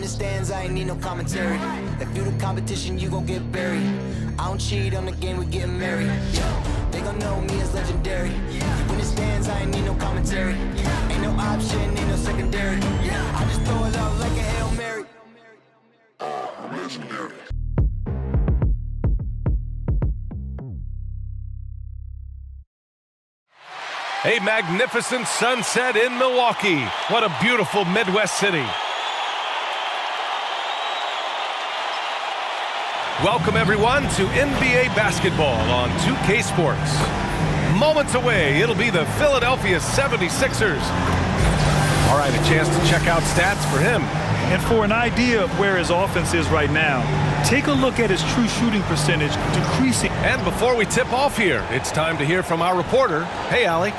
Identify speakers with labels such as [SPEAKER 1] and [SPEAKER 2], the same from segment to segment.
[SPEAKER 1] the stands, I ain't need no commentary. If you the competition, you gon' get buried. I don't cheat on the game, we getting married. They gon' know me as legendary. When it stands, I ain't need no commentary. Ain't no option, ain't no secondary. I just throw it up like a Hail Mary. Legendary.
[SPEAKER 2] A magnificent sunset in Milwaukee. What a beautiful Midwest city. Welcome everyone to NBA basketball on 2K Sports. Moments away, it'll be the Philadelphia 76ers. All right, a chance to check out stats for him.
[SPEAKER 3] And for an idea of where his offense is right now, take a look at his true shooting percentage decreasing.
[SPEAKER 2] And before we tip off here, it's time to hear from our reporter. Hey, Allie.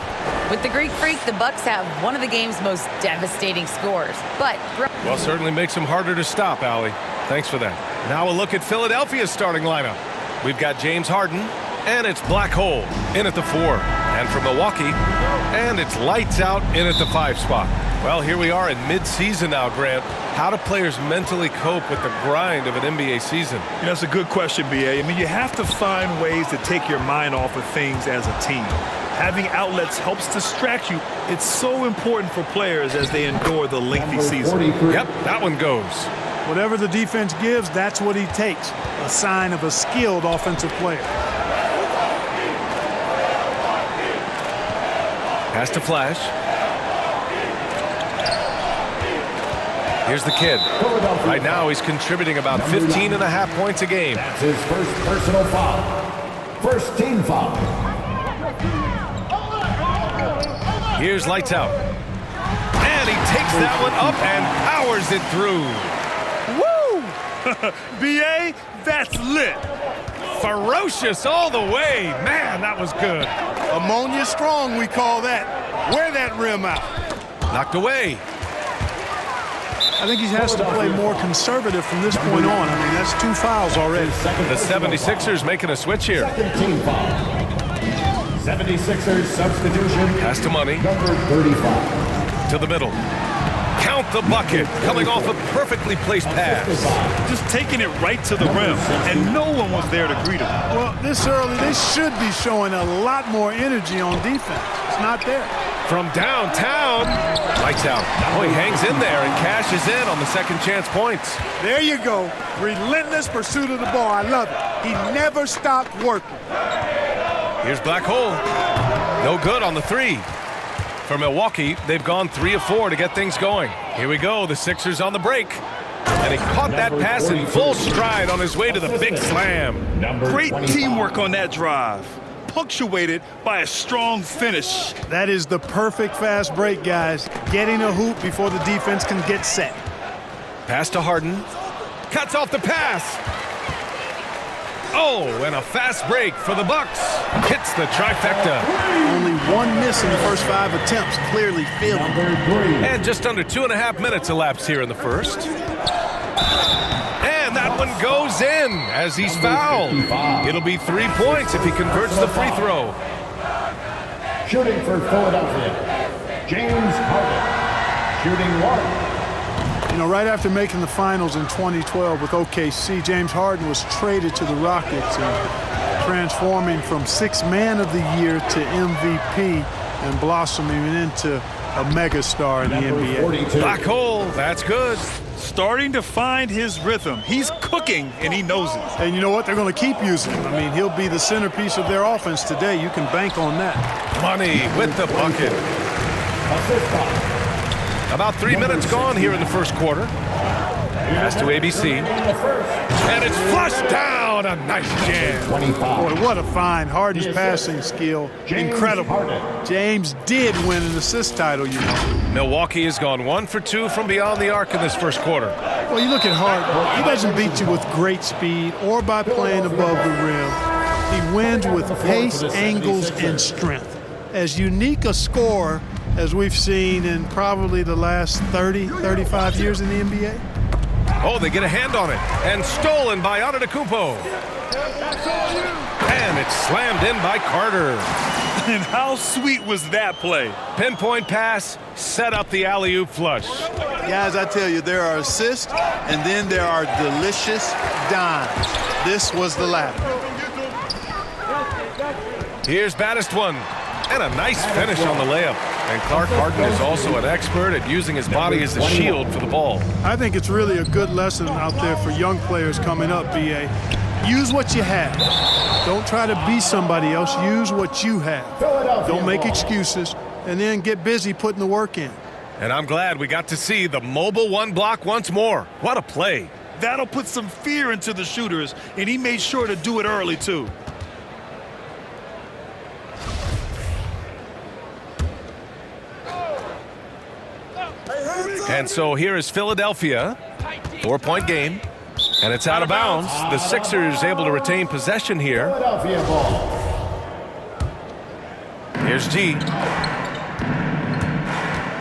[SPEAKER 4] With the Greek Freak, the Bucks have one of the game's most devastating scores. But
[SPEAKER 2] well, certainly makes them harder to stop, Allie. Thanks for that. Now a look at Philadelphia's starting lineup. We've got James Harden, and it's Black Hole in at the 4. And from Milwaukee, and it's lights out in at the 5 spot. Well, here we are in mid-season now, Grant. How do players mentally cope with the grind of an NBA season?
[SPEAKER 3] You know, that's a good question, B.A. I mean, you have to find ways to take your mind off of things as a team. Having outlets helps distract you. It's so important for players as they endure the lengthy season.
[SPEAKER 2] Yep, that one goes.
[SPEAKER 5] Whatever the defense gives, that's what he takes. A sign of a skilled offensive player.
[SPEAKER 2] Pass to Flash. Here's the kid. Right now he's contributing about 15.5 points a game.
[SPEAKER 6] That's his first personal foul. First team foul.
[SPEAKER 2] Here's lights out. And he takes that one up and powers it through.
[SPEAKER 3] Woo! B.A., that's lit.
[SPEAKER 2] Ferocious all the way. Man, that was good.
[SPEAKER 5] Ammonia strong, we call that. Wear that rim out.
[SPEAKER 2] Knocked away.
[SPEAKER 5] I think he has to play more conservative from this point on. I mean, that's 2 fouls already.
[SPEAKER 2] The 76ers making a switch here.
[SPEAKER 6] Second team foul. 76ers substitution.
[SPEAKER 2] Pass to Money.
[SPEAKER 6] Number 35.
[SPEAKER 2] To the middle. Count the bucket. Coming off a perfectly placed pass.
[SPEAKER 3] Just taking it right to the rim, and no one was there to greet him.
[SPEAKER 5] Well, this early, they should be showing a lot more energy on defense. It's not there.
[SPEAKER 2] From downtown. Lights out. Oh, he hangs in there and cashes in on the second chance points.
[SPEAKER 5] There you go. Relentless pursuit of the ball. I love it. He never stopped working.
[SPEAKER 2] Here's Black Hole. No good on the 3. For Milwaukee, they've gone 3 of 4 to get things going. Here we go. The Sixers on the break. And he caught that pass in full stride on his way to the big slam.
[SPEAKER 3] Great teamwork on that drive, punctuated by a strong finish.
[SPEAKER 5] That is the perfect fast break, guys. Getting a hoop before the defense can get set.
[SPEAKER 2] Pass to Harden. Cuts off the pass. Oh, and a fast break for the Bucks. Hits the trifecta.
[SPEAKER 5] Only 1 miss in the first 5 attempts. Clearly feeling.
[SPEAKER 2] And just under 2.5 minutes elapsed here in the first. And that one goes in as he's fouled. It'll be 3 points if he converts the free throw.
[SPEAKER 6] Shooting for Philadelphia, James Harden. Shooting 1.
[SPEAKER 5] You know, right after making the finals in 2012 with OKC, James Harden was traded to the Rockets and transforming from 6th Man of the Year to MVP and blossoming into a megastar in the NBA.
[SPEAKER 2] Black Hole, that's good.
[SPEAKER 3] Starting to find his rhythm. He's cooking, and he knows it.
[SPEAKER 5] And you know what? They're going to keep using him. I mean, he'll be the centerpiece of their offense today. You can bank on that.
[SPEAKER 2] Money with the bucket. About 3 minutes gone here in the first quarter. Pass to ABC. And it's flushed down. A nice jam.
[SPEAKER 5] Boy, what a find. Harden's passing skill. Incredible. James did win an assist title, you know.
[SPEAKER 2] Milwaukee has gone 1 for 2 from beyond the arc in this first quarter.
[SPEAKER 5] Well, you look at Harden. He doesn't beat you with great speed or by playing above the rim. He wins with pace, angles, and strength. As unique a scorer as we've seen in probably the last 30, 35 years in the NBA.
[SPEAKER 2] Oh, they get a hand on it. And stolen by Antetokounmpo. And it's slammed in by Carter.
[SPEAKER 3] And how sweet was that play?
[SPEAKER 2] Pinpoint pass, set up the alley-oop flush.
[SPEAKER 5] Guys, I tell you, there are assists, and then there are delicious dimes. This was the latter.
[SPEAKER 2] Here's Baddest one, and a nice finish on the layup. And Clark Harden is also an expert at using his body as a shield for the ball.
[SPEAKER 5] I think it's really a good lesson out there for young players coming up, B.A. Use what you have. Don't try to be somebody else. Use what you have. Don't make excuses, and then get busy putting the work in.
[SPEAKER 2] And I'm glad we got to see the mobile one block once more. What a play.
[SPEAKER 3] That'll put some fear into the shooters, and he made sure to do it early, too.
[SPEAKER 2] And so here is Philadelphia. 4-point game. And it's out of bounds. The Sixers able to retain possession here.
[SPEAKER 6] Philadelphia ball.
[SPEAKER 2] Here's G.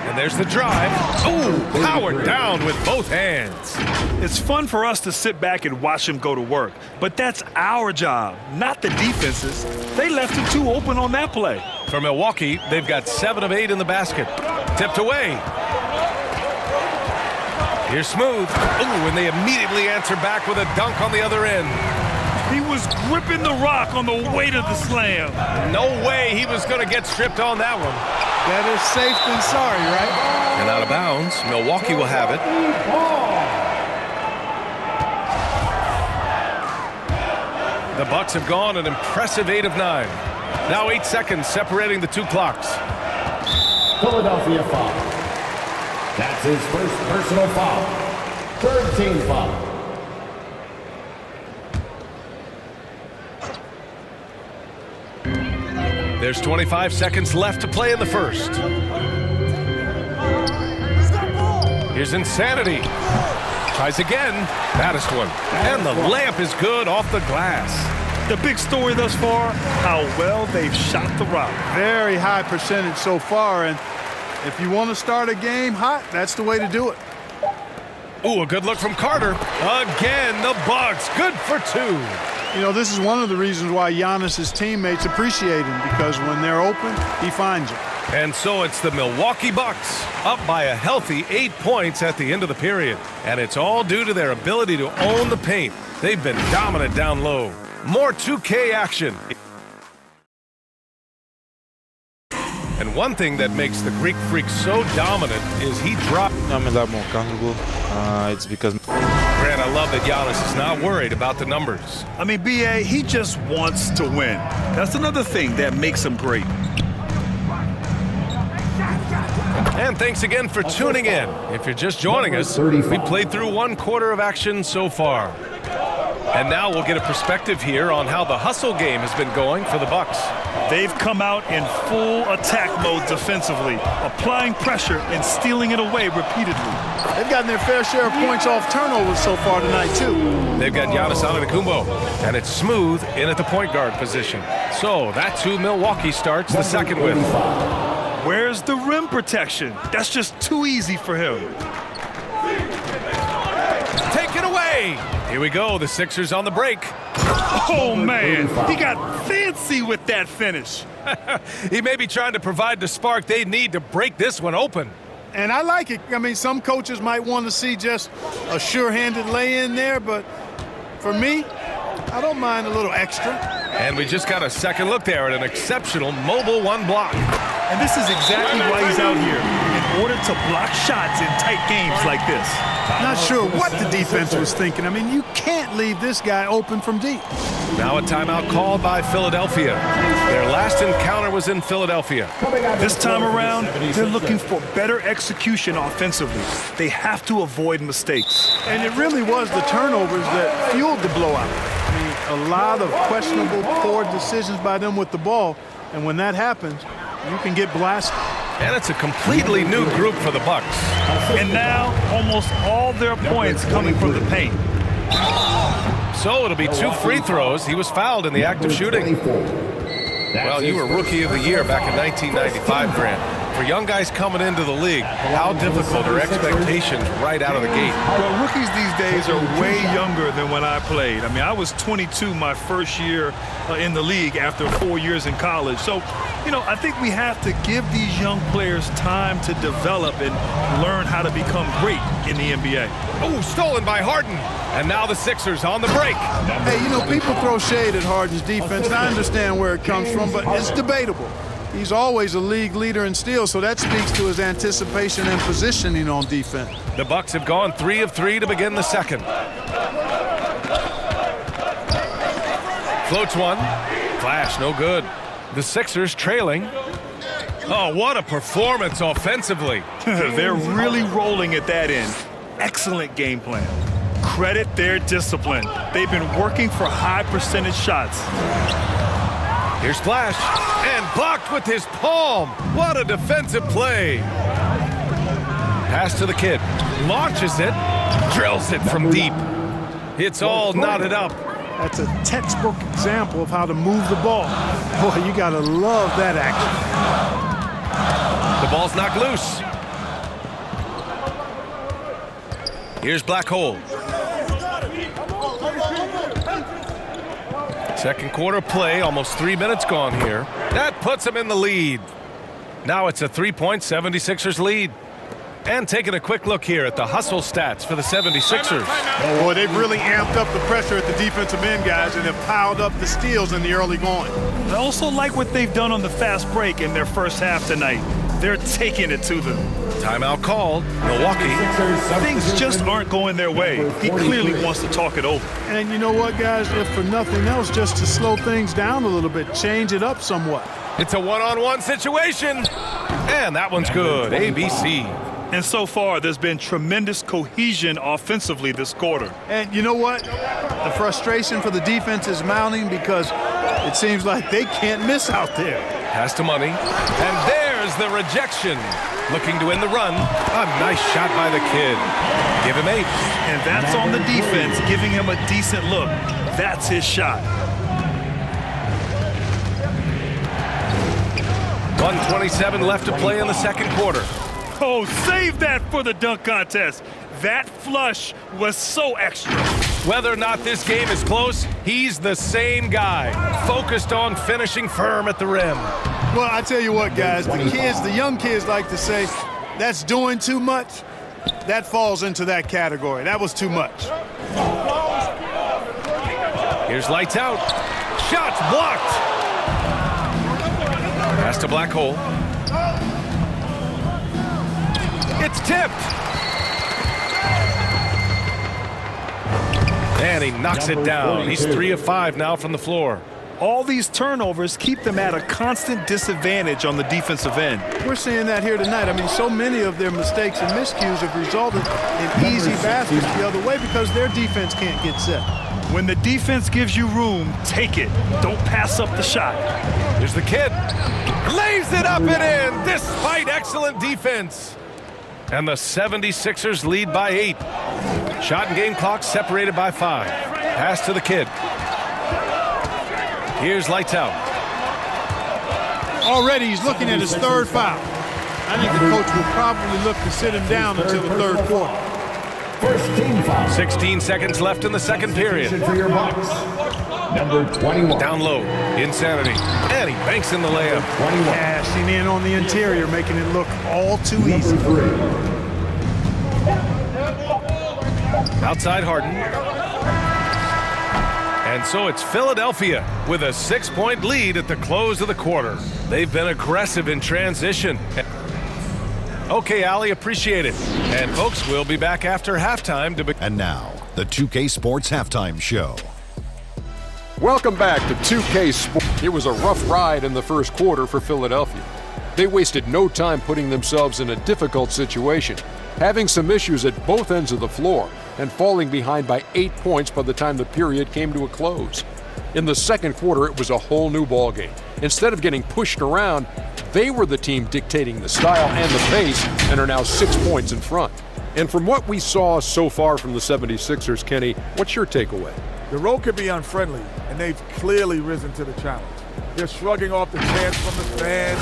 [SPEAKER 2] And there's the drive. Ooh, powered down with both hands.
[SPEAKER 3] It's fun for us to sit back and watch him go to work, but that's our job, not the defense's. They left it too open on that play.
[SPEAKER 2] For Milwaukee, they've got 7 of 8 in the basket. Tipped away. Here's Smooth. Ooh, and they immediately answer back with a dunk on the other end.
[SPEAKER 3] He was gripping the rock on the way to the slam.
[SPEAKER 2] No way he was going to get stripped on that one.
[SPEAKER 5] Better safe than sorry, right?
[SPEAKER 2] And out of bounds, Milwaukee will have it. The Bucks have gone an impressive 8 of 9. Now 8 seconds separating the two clocks.
[SPEAKER 6] Philadelphia foul. That's his first personal foul. Third team foul.
[SPEAKER 2] There's 25 seconds left to play in the first. Here's Insanity. Tries again. Baddest one. And the layup is good off the glass.
[SPEAKER 3] The big story thus far, how well they've shot the rock.
[SPEAKER 5] Very high percentage so far, and if you want to start a game hot, that's the way to do it.
[SPEAKER 2] Ooh, a good look from Carter. Again, the Bucks. Good for 2.
[SPEAKER 5] You know, this is one of the reasons why Giannis's teammates appreciate him, because when they're open, he finds them.
[SPEAKER 2] And so it's the Milwaukee Bucks up by a healthy 8 points at the end of the period. And it's all due to their ability to own the paint. They've been dominant down low. More 2K action. And one thing that makes the Greek Freak so dominant is he dropped.
[SPEAKER 7] I'm a lot more comfortable. It's because
[SPEAKER 2] Grant, I love that Giannis is not worried about the numbers.
[SPEAKER 3] I mean, B.A., he just wants to win. That's another thing that makes him great.
[SPEAKER 2] And thanks again for tuning in. If you're just joining us, we played through 1 quarter of action so far. And now we'll get a perspective here on how the hustle game has been going for the Bucks.
[SPEAKER 3] They've come out in full attack mode defensively, applying pressure and stealing it away repeatedly.
[SPEAKER 5] They've gotten their fair share of points off turnovers so far tonight, too.
[SPEAKER 2] They've got Giannis Antetokounmpo, and it's Smooth in at the point guard position. So that's who Milwaukee starts the second with.
[SPEAKER 3] Where's the rim protection? That's just too easy for him.
[SPEAKER 2] Take it away. Here we go. The Sixers on the break.
[SPEAKER 3] Oh, man. He got fancy with that finish.
[SPEAKER 2] He may be trying to provide the spark they need to break this one open.
[SPEAKER 5] And I like it. I mean, some coaches might want to see just a sure-handed lay-in there, but for me, I don't mind a little extra.
[SPEAKER 2] And we just got a second look there at an exceptional mobile 1 block.
[SPEAKER 3] And this is exactly why he's out here, in order to block shots in tight games like this.
[SPEAKER 5] Not sure what the defense was thinking. I mean, you can't leave this guy open from deep.
[SPEAKER 2] Now a timeout called by Philadelphia. Their last encounter was in Philadelphia.
[SPEAKER 3] This time around, they're looking for better execution offensively. They have to avoid mistakes.
[SPEAKER 5] And it really was the turnovers that fueled the blowout. I mean, a lot of questionable, poor decisions by them with the ball. And when that happens, you can get blasted.
[SPEAKER 2] And it's a completely new group for the Bucks.
[SPEAKER 3] And now, almost all their points coming from the paint.
[SPEAKER 2] So it'll be 2 free throws. He was fouled in the act of shooting. Well, you were Rookie of the Year back in 1995, Grant. For young guys coming into the league, how difficult are expectations right out of the gate?
[SPEAKER 3] Well, rookies these days are way younger than when I played. I mean, I was 22 my first year in the league after 4 years in college. So, you know, I think we have to give these young players time to develop and learn how to become great in the NBA.
[SPEAKER 2] Oh, stolen by Harden. And now the Sixers on the break.
[SPEAKER 5] Hey, you know, people throw shade at Harden's defense, and I understand where it comes from, but it's debatable. He's always a league leader in steals, so that speaks to his anticipation and positioning on defense.
[SPEAKER 2] The Bucks have gone 3 of 3 to begin the second. Floats one. Flash, no good. The Sixers trailing. Oh, what a performance offensively.
[SPEAKER 3] They're really rolling at that end. Excellent game plan. Credit their discipline. They've been working for high percentage shots.
[SPEAKER 2] Here's Flash, and blocked with his palm. What a defensive play. Pass to the kid. Launches it. Drills it from deep. It's all knotted up.
[SPEAKER 5] That's a textbook example of how to move the ball. Boy, you got to love that action.
[SPEAKER 2] The ball's knocked loose. Here's Black Hole. Second quarter play, almost 3 minutes gone here. That puts him in the lead. Now it's a 3-point 76ers lead. And taking a quick look here at the hustle stats for the 76ers.
[SPEAKER 5] Boy, they've really amped up the pressure at the defensive end, guys, and have piled up the steals in the early going.
[SPEAKER 3] I also like what they've done on the fast break in their first half tonight. They're taking it to them.
[SPEAKER 2] Timeout called. Milwaukee.
[SPEAKER 3] Things just aren't going their way. He clearly wants to talk it over.
[SPEAKER 5] And you know what, guys? If for nothing else, just to slow things down a little bit, change it up somewhat.
[SPEAKER 2] It's a one-on-one situation. And that one's good. ABC.
[SPEAKER 3] And so far, there's been tremendous cohesion offensively this quarter.
[SPEAKER 5] And you know what? The frustration for the defense is mounting because it seems like they can't miss out there.
[SPEAKER 2] Pass to Money. And there's the rejection. Looking to win the run. A nice shot by the kid. Give him 8.
[SPEAKER 3] And that's on the defense, giving him a decent look. That's his shot.
[SPEAKER 2] 1:27 left to play in the second quarter.
[SPEAKER 3] Oh, save that for the dunk contest. That flush was so extra.
[SPEAKER 2] Whether or not this game is close, he's the same guy. Focused on finishing firm at the rim.
[SPEAKER 5] Well, I tell you what, guys, the young kids like to say, that's doing too much. That falls into that category. That was too much.
[SPEAKER 2] Here's lights out. Shots blocked. Pass to Black Hole. It's tipped. And he knocks it down. He's 3 of 5 now from the floor.
[SPEAKER 3] All these turnovers keep them at a constant disadvantage on the defensive end.
[SPEAKER 5] We're seeing that here tonight. I mean, so many of their mistakes and miscues have resulted in easy baskets the other way because their defense can't get set.
[SPEAKER 3] When the defense gives you room, take it. Don't pass up the shot.
[SPEAKER 2] Here's the kid. Lays it up and in despite excellent defense. And the 76ers lead by 8. Shot and game clock separated by 5. Pass to the kid. Here's lights out.
[SPEAKER 5] Already he's looking at his third foul. I think the coach will probably look to sit him down until the third quarter.
[SPEAKER 6] First team foul.
[SPEAKER 2] 16 seconds left in the second period.
[SPEAKER 6] For your Bucks. Number 21.
[SPEAKER 2] Down low. Insanity. And he banks in the layup.
[SPEAKER 6] 21.
[SPEAKER 5] Cashing in on the interior, making it look all too easy.
[SPEAKER 6] Number 3.
[SPEAKER 2] Outside Harden. And so it's Philadelphia with a 6-point lead at the close of the quarter. They've been aggressive in transition. Okay, Allie, appreciate it. And folks, we'll be back after halftime to begin.
[SPEAKER 8] And now, the 2K Sports Halftime Show.
[SPEAKER 9] Welcome back to 2K Sports. It was a rough ride in the first quarter for Philadelphia. They wasted no time putting themselves in a difficult situation, having some issues at both ends of the floor, and falling behind by 8 points by the time the period came to a close. In the second quarter, it was a whole new ballgame. Instead of getting pushed around, they were the team dictating the style and the pace and are now 6 points in front. And from what we saw so far from the 76ers, Kenny, what's your takeaway?
[SPEAKER 10] The road could be unfriendly, and they've clearly risen to the challenge. They're shrugging off the chants from the fans.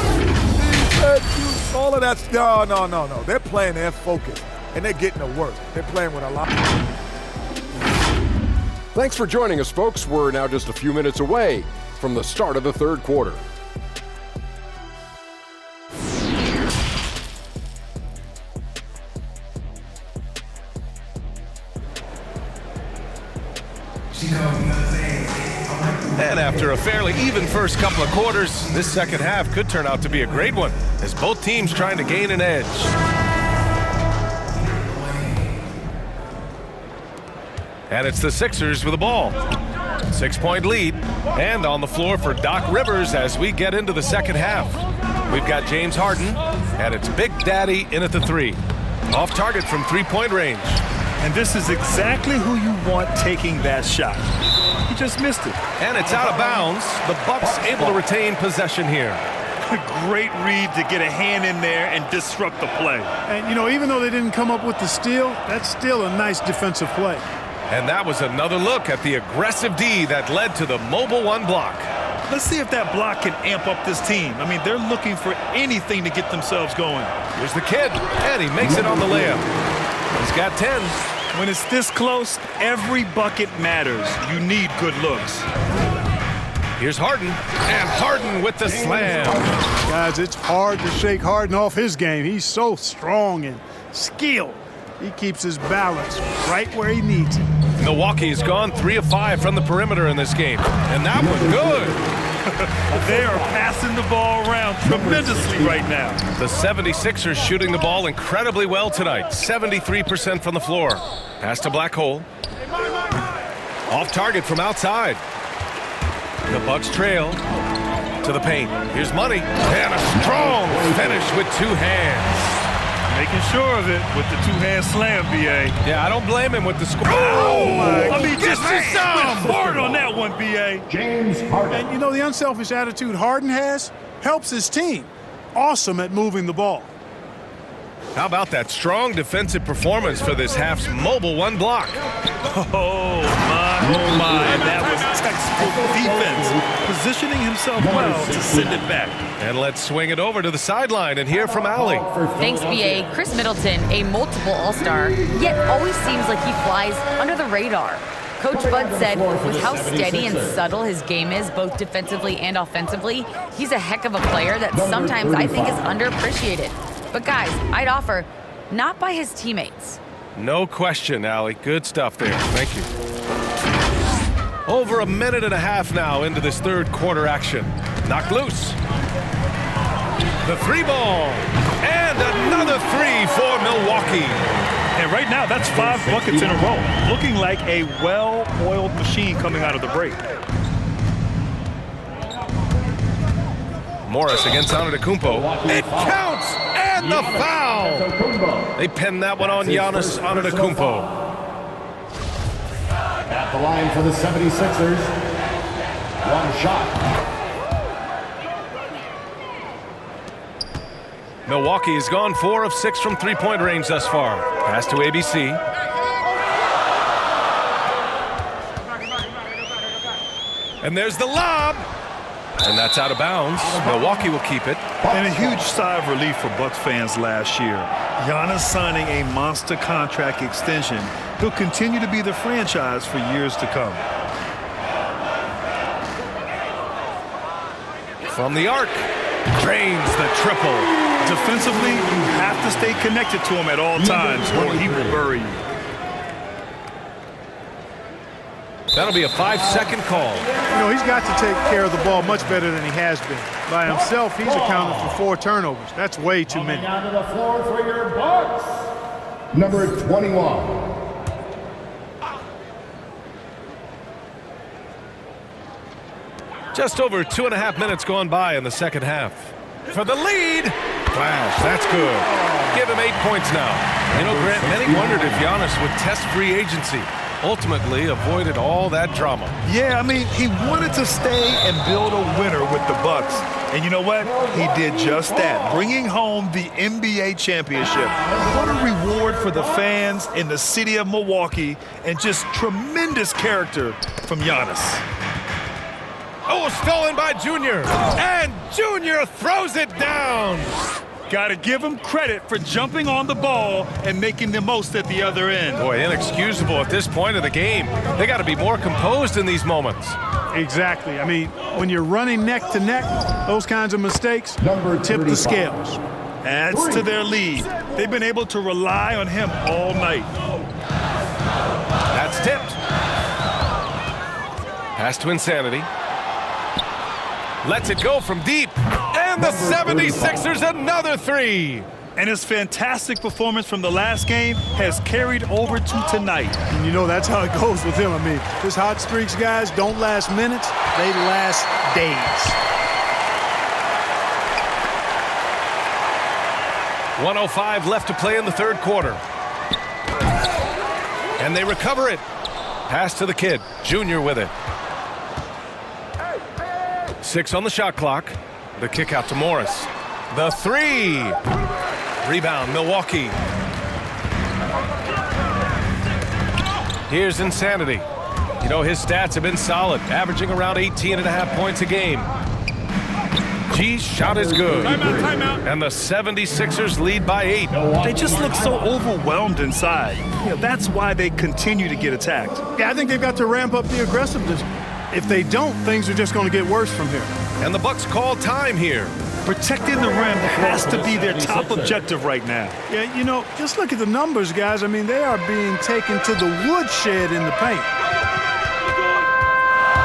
[SPEAKER 10] All of that. No. They're playing their focus, and they're getting to work. They're playing with a lot.
[SPEAKER 9] Thanks for joining us, folks. We're now just a few minutes away from the start of the third quarter.
[SPEAKER 2] And after a fairly even first couple of quarters, this second half could turn out to be a great one, as both teams trying to gain an edge. And it's the Sixers with the ball. 6-point lead, and on the floor for Doc Rivers as we get into the second half. We've got James Harden, and it's Big Daddy in at the three. Off target from three-point range.
[SPEAKER 3] And this is exactly who you want taking that shot. He just missed it.
[SPEAKER 2] And it's out of bounds. The Bucks able to retain possession here.
[SPEAKER 3] Great read to get a hand in there and disrupt the play.
[SPEAKER 5] And, you know, even though they didn't come up with the steal, that's still a nice defensive play.
[SPEAKER 2] And that was another look at the aggressive D that led to the mobile one block.
[SPEAKER 3] Let's see if that block can amp up this team. I mean, they're looking for anything to get themselves going.
[SPEAKER 2] Here's the kid, and he makes it on the layup. He's got 10.
[SPEAKER 3] When it's this close, every bucket matters. You need good looks.
[SPEAKER 2] Here's Harden, and Harden with the slam.
[SPEAKER 5] Guys, it's hard to shake Harden off his game. He's so strong and skilled. He keeps his balance right where he needs it.
[SPEAKER 2] Milwaukee has gone 3 of 5 from the perimeter in this game, and that was good.
[SPEAKER 3] They are passing the ball around tremendously right now.
[SPEAKER 2] The 76ers shooting the ball incredibly well tonight. 73% from the floor. Pass to Black Hole. Off target from outside. The Bucks trail to the paint. Here's Money, and a strong finish with two hands.
[SPEAKER 3] Making sure of it with the two-hand slam, B.A.
[SPEAKER 2] Yeah, I don't blame him with the score.
[SPEAKER 3] Oh, my. I mean, just
[SPEAKER 2] some
[SPEAKER 3] hard on that one, B.A.
[SPEAKER 6] James Harden.
[SPEAKER 5] And, you know, the unselfish attitude Harden has helps his team. Awesome at moving the ball.
[SPEAKER 2] How about that strong defensive performance for this half's mobile one block?
[SPEAKER 3] Oh, my. That was textbook defense. Positioning himself well to send it back.
[SPEAKER 2] And let's swing it over to the sideline and hear from Allie.
[SPEAKER 4] Thanks, B.A. Chris Middleton, a multiple All-Star, yet always seems like he flies under the radar. Coach Bud said with how steady and subtle his game is, both defensively and offensively, he's a heck of a player that sometimes I think is underappreciated. But guys, I'd offer, not by his teammates.
[SPEAKER 2] No question, Allie. Good stuff there. Thank you. Over a minute and a half now into this third quarter action. Knocked loose. The three ball. And another three for Milwaukee.
[SPEAKER 3] And right now, that's 5 buckets in a row. Looking like a well-oiled machine coming out of the break.
[SPEAKER 2] Morris against Antetokounmpo. It counts! And the foul! They pinned that one on Giannis Antetokounmpo.
[SPEAKER 6] At the line for the 76ers. One shot.
[SPEAKER 2] Milwaukee has gone 4 of 6 from three-point range thus far. Pass to ABC. And there's the lob. And that's out of bounds. Milwaukee will keep it.
[SPEAKER 3] And a huge sigh of relief for Bucks fans last year. Giannis signing a monster contract extension. He'll continue to be the franchise for years to come.
[SPEAKER 2] From the arc. Drains the triple.
[SPEAKER 3] Defensively, you have to stay connected to him at all times or he will bury you.
[SPEAKER 2] That'll be a 5-second call.
[SPEAKER 5] You know, he's got to take care of the ball much better than he has been. By himself, he's accounted for 4 turnovers. That's way too many.
[SPEAKER 6] Down to the floor for your Bucks. Number 21.
[SPEAKER 2] Just over 2.5 minutes gone by in the second half. For the lead. Flash, that's good. Give him 8 points now. You know, Grant, many wondered if Giannis would test free agency. Ultimately avoided all that drama.
[SPEAKER 3] Yeah, I mean, he wanted to stay and build a winner with the Bucks. And you know what? He did just that, bringing home the NBA championship. What a reward for the fans in the city of Milwaukee, and just tremendous character from Giannis.
[SPEAKER 2] Oh, stolen by Junior. And Junior throws it down.
[SPEAKER 3] Got to give him credit for jumping on the ball and making the most at the other end.
[SPEAKER 2] Boy, inexcusable at this point of the game. They got to be more composed in these moments.
[SPEAKER 5] Exactly. I mean, when you're running neck to neck, those kinds of mistakes tip the scales.
[SPEAKER 3] Adds to their lead. They've been able to rely on him all night.
[SPEAKER 2] That's tipped. Pass to Insanity. Lets it go from deep. And the 76ers another three.
[SPEAKER 3] And his fantastic performance from the last game has carried over to tonight.
[SPEAKER 5] And you know that's how it goes with him. I mean, his hot streaks, guys, don't last minutes. They last days.
[SPEAKER 2] 1:05 left to play in the third quarter. And they recover it. Pass to the kid. Junior with it. 6 on the shot clock. The kick out to Morris. The three. Rebound, Milwaukee. Here's Insanity. You know, his stats have been solid, averaging around 18.5 points a game. G's shot is good.
[SPEAKER 3] Timeout.
[SPEAKER 2] And the 76ers lead by 8.
[SPEAKER 3] They just look so overwhelmed inside. You know, that's why they continue to get attacked.
[SPEAKER 5] Yeah, I think they've got to ramp up the aggressiveness. If they don't, things are just going to get worse from here.
[SPEAKER 2] And the Bucks call time here.
[SPEAKER 3] Protecting the rim has to be their top objective right now.
[SPEAKER 5] Yeah, you know, just look at the numbers, guys. I mean, they are being taken to the woodshed in the paint.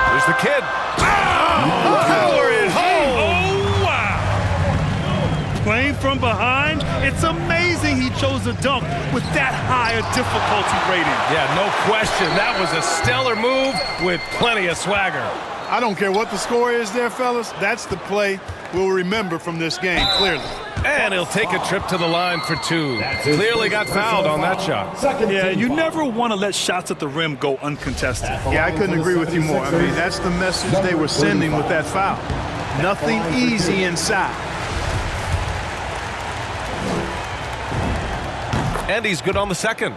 [SPEAKER 2] There's the kid. Power it home.
[SPEAKER 3] Oh, wow. Playing from behind, it's amazing he chose a dunk with that high a difficulty rating.
[SPEAKER 2] Yeah, no question. That was a stellar move with plenty of swagger.
[SPEAKER 5] I don't care what the score is there, fellas. That's the play we'll remember from this game, clearly.
[SPEAKER 2] And he'll take a trip to the line for 2. Clearly got fouled on that shot.
[SPEAKER 3] Yeah, you never want to let shots at the rim go uncontested.
[SPEAKER 5] Yeah, I couldn't agree with you more. I mean, that's the message they were sending with that foul. Nothing easy inside.
[SPEAKER 2] And he's good on the second.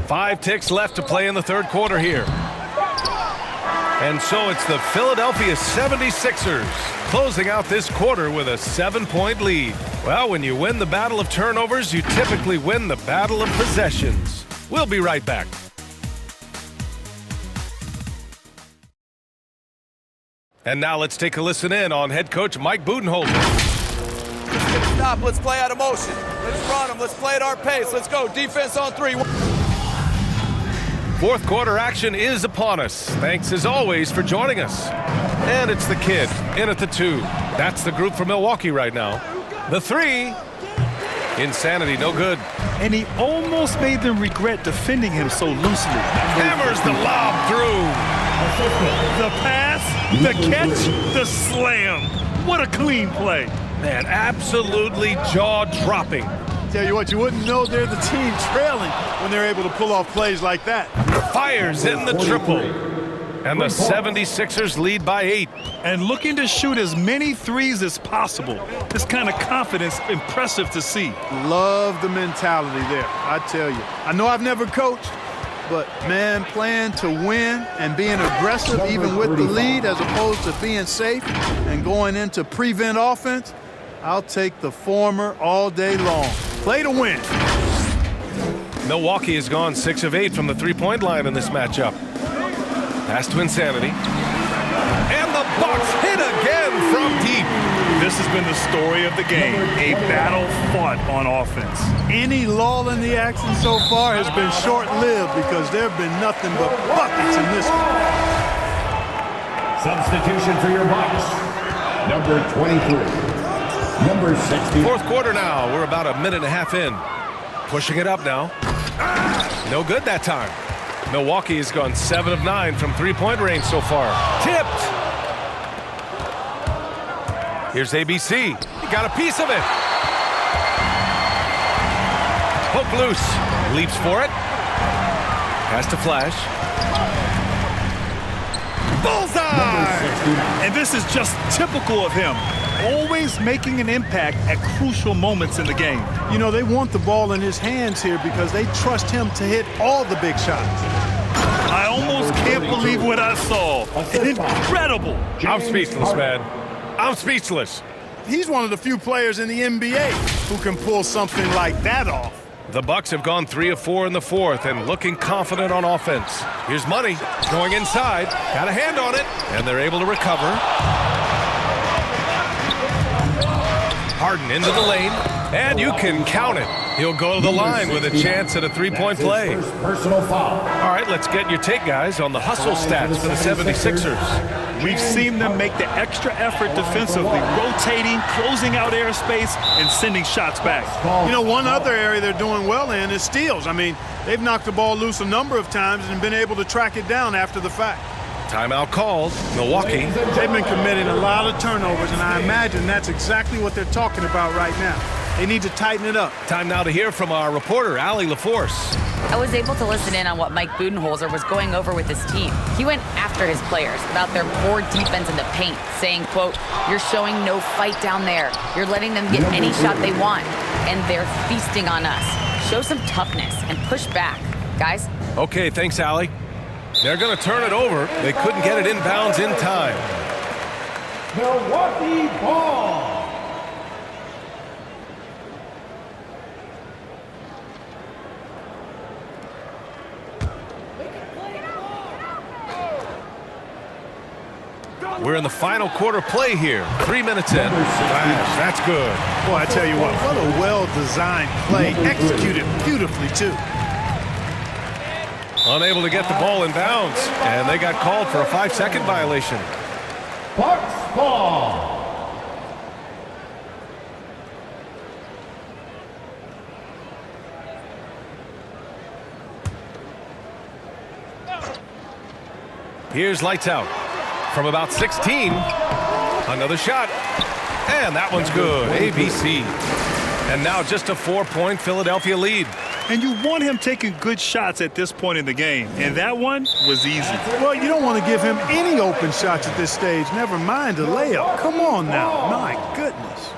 [SPEAKER 2] 5 ticks left to play in the third quarter here. And so it's the Philadelphia 76ers closing out this quarter with a 7-point lead. Well, when you win the battle of turnovers, you typically win the battle of possessions. We'll be right back. And now let's take a listen in on head coach Mike Budenholzer.
[SPEAKER 11] Let's get a stop. Let's play out of motion. Let's run them. Let's play at our pace. Let's go. Defense on 3.
[SPEAKER 2] Fourth quarter action is upon us. Thanks as always for joining us. And it's the kid in at the 2. That's the group for Milwaukee right now. The 3. Insanity, no good.
[SPEAKER 3] And he almost made them regret defending him so loosely.
[SPEAKER 2] Hammers the lob through.
[SPEAKER 3] The pass, the catch, the slam. What a clean play.
[SPEAKER 2] Man, absolutely jaw-dropping.
[SPEAKER 5] Tell you what, you wouldn't know they're the team trailing when they're able to pull off plays like that.
[SPEAKER 2] Fires in the triple. And the 76ers lead by 8.
[SPEAKER 3] And looking to shoot as many threes as possible. This kind of confidence, impressive to see.
[SPEAKER 5] Love the mentality there, I tell you. I know I've never coached, but, man, playing to win and being aggressive even with the lead as opposed to being safe and going into prevent offense, I'll take the former all day long. Play to win.
[SPEAKER 2] Milwaukee has gone 6 of 8 from the three-point line in this matchup. Pass to Insanity. And the Bucks hit again from deep.
[SPEAKER 3] This has been the story of the game, a battle fought on offense.
[SPEAKER 5] Any lull in the action so far has been short-lived because there have been nothing but buckets in this one.
[SPEAKER 6] Substitution for your Bucks. Number 23. Number 60.
[SPEAKER 2] Fourth quarter now. We're about a minute and a half in. Pushing it up now. No good that time. Milwaukee has gone 7 of 9 from three-point range so far. Tipped. Here's ABC. He got a piece of it. Poke loose. Leaps for it. Pass to Flash. Bullseye!
[SPEAKER 3] And this is just typical of him. Always making an impact at crucial moments in the game.
[SPEAKER 5] You know, they want the ball in his hands here because they trust him to hit all the big shots.
[SPEAKER 3] I almost can't believe what I saw. Incredible.
[SPEAKER 2] I'm speechless, man. I'm speechless.
[SPEAKER 5] He's one of the few players in the NBA who can pull something like that off.
[SPEAKER 2] The Bucks have gone 3 of 4 in the fourth and looking confident on offense. Here's Money going inside. Got a hand on it, and they're able to recover. Harden into the lane, and you can count it. He'll go to the line with a chance at a three-point play.
[SPEAKER 6] Personal foul.
[SPEAKER 2] All right, let's get your take, guys, on the hustle stats for the 76ers.
[SPEAKER 3] We've seen them make the extra effort defensively, rotating, closing out airspace, and sending shots back.
[SPEAKER 5] You know, one other area they're doing well in is steals. I mean, they've knocked the ball loose a number of times and been able to track it down after the fact.
[SPEAKER 2] Timeout called. Milwaukee.
[SPEAKER 5] They've been committing a lot of turnovers, and I imagine that's exactly what they're talking about right now. They need to tighten it up.
[SPEAKER 2] Time now to hear from our reporter, Allie LaForce.
[SPEAKER 4] I was able to listen in on what Mike Budenholzer was going over with his team. He went after his players about their poor defense in the paint, saying, quote, "You're showing no fight down there. You're letting them get any shot they want, and they're feasting on us. Show some toughness and push back, guys."
[SPEAKER 2] Okay, thanks, Allie. They're going to turn it over. They couldn't get it inbounds in time.
[SPEAKER 6] Milwaukee ball.
[SPEAKER 2] We're in the final quarter play here. 3 minutes in. Flash, that's good.
[SPEAKER 5] Boy, I tell you what a well-designed play, executed beautifully, too.
[SPEAKER 2] Unable to get the ball in bounds, and they got called for a 5-second violation.
[SPEAKER 6] Bucks ball.
[SPEAKER 2] Here's lights out. From about 16, another shot, and that one's good. ABC. And now just a 4-point Philadelphia lead.
[SPEAKER 3] And you want him taking good shots at this point in the game, and that one was easy.
[SPEAKER 5] Well, you don't want to give him any open shots at this stage, never mind a layup. Come on now, my goodness.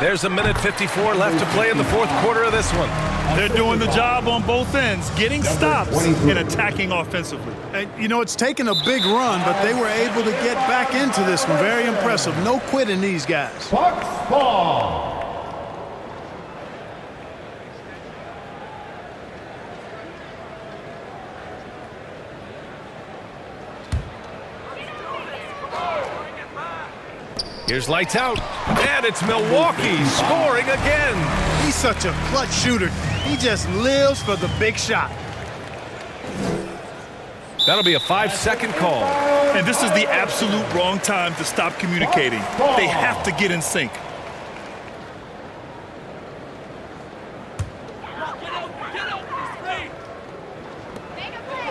[SPEAKER 2] There's a minute 54 left to play in the fourth quarter of this one.
[SPEAKER 3] They're doing the job on both ends, getting stops and attacking offensively.
[SPEAKER 5] And, you know, it's taken a big run, but they were able to get back into this one. Very impressive. No quitting these guys.
[SPEAKER 6] Bucks ball.
[SPEAKER 2] Here's lights out, and it's Milwaukee scoring again.
[SPEAKER 5] He's such a clutch shooter. He just lives for the big shot.
[SPEAKER 2] That'll be a 5-second call.
[SPEAKER 3] And this is the absolute wrong time to stop communicating. They have to get in sync.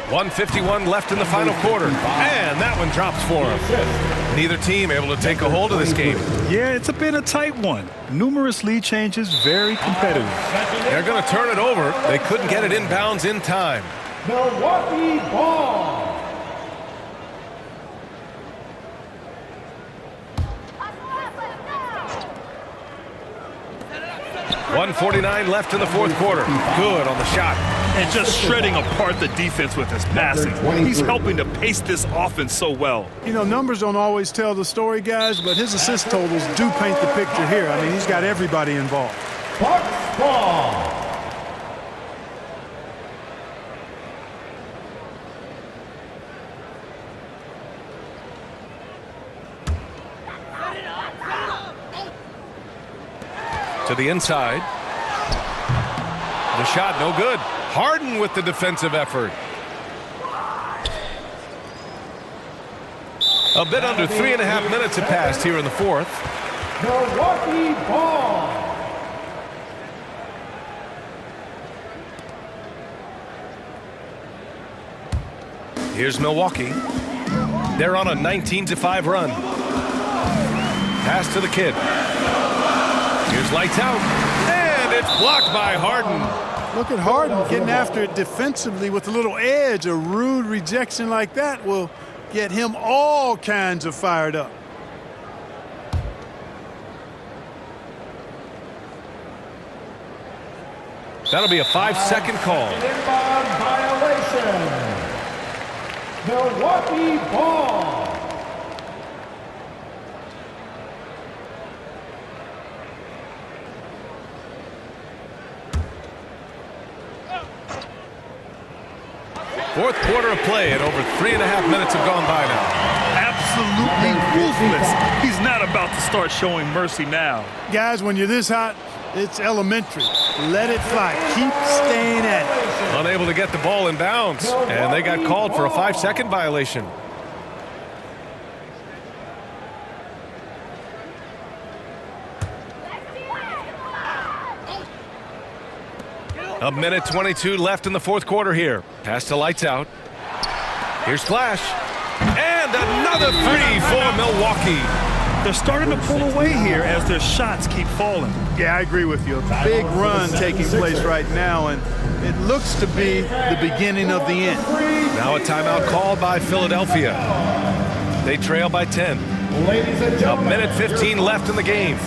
[SPEAKER 2] .151 left in the final quarter, and that one drops for him. Neither team able to take a hold of this game.
[SPEAKER 3] Yeah, it's been a tight one. Numerous lead changes, very competitive.
[SPEAKER 2] They're going to turn it over. They couldn't get it inbounds in time.
[SPEAKER 6] Milwaukee ball.
[SPEAKER 2] .149 left in the fourth quarter. Good on the shot.
[SPEAKER 3] And just shredding apart the defense with his passing. He's helping to pace this offense so well.
[SPEAKER 5] You know, numbers don't always tell the story, guys, but his assist totals do paint the picture here. I mean, he's got everybody involved.
[SPEAKER 6] Bucks ball.
[SPEAKER 2] To the inside. The shot no good. Harden with the defensive effort. A bit under 3.5 minutes have passed here in the fourth.
[SPEAKER 6] Milwaukee ball.
[SPEAKER 2] Here's Milwaukee. They're on a 19-5 run. Pass to the kid. Here's lights out. And it's blocked by Harden.
[SPEAKER 5] Look at Harden getting after it defensively with a little edge. A rude rejection like that will get him all kinds of fired up.
[SPEAKER 2] That'll be a 5-second call.
[SPEAKER 6] Inbound violation. Milwaukee ball.
[SPEAKER 2] Fourth quarter of play, and over 3.5 minutes have gone by now.
[SPEAKER 3] Absolutely ruthless. He's not about to start showing mercy now.
[SPEAKER 5] Guys, when you're this hot, it's elementary. Let it fly. Keep staying at it.
[SPEAKER 2] Unable to get the ball in bounds, and they got called for a 5-second violation. A minute 22 left in the fourth quarter here. Pass to Lights Out. Here's Flash. And another three for Milwaukee.
[SPEAKER 3] They're starting to pull away here as their shots keep falling.
[SPEAKER 5] Yeah, I agree with you. A big run taking place right now, and it looks to be the beginning of the end.
[SPEAKER 2] Now a timeout called by Philadelphia. They trail by 10.
[SPEAKER 6] Ladies and
[SPEAKER 2] A
[SPEAKER 6] gentlemen,
[SPEAKER 2] minute 15 left in the game.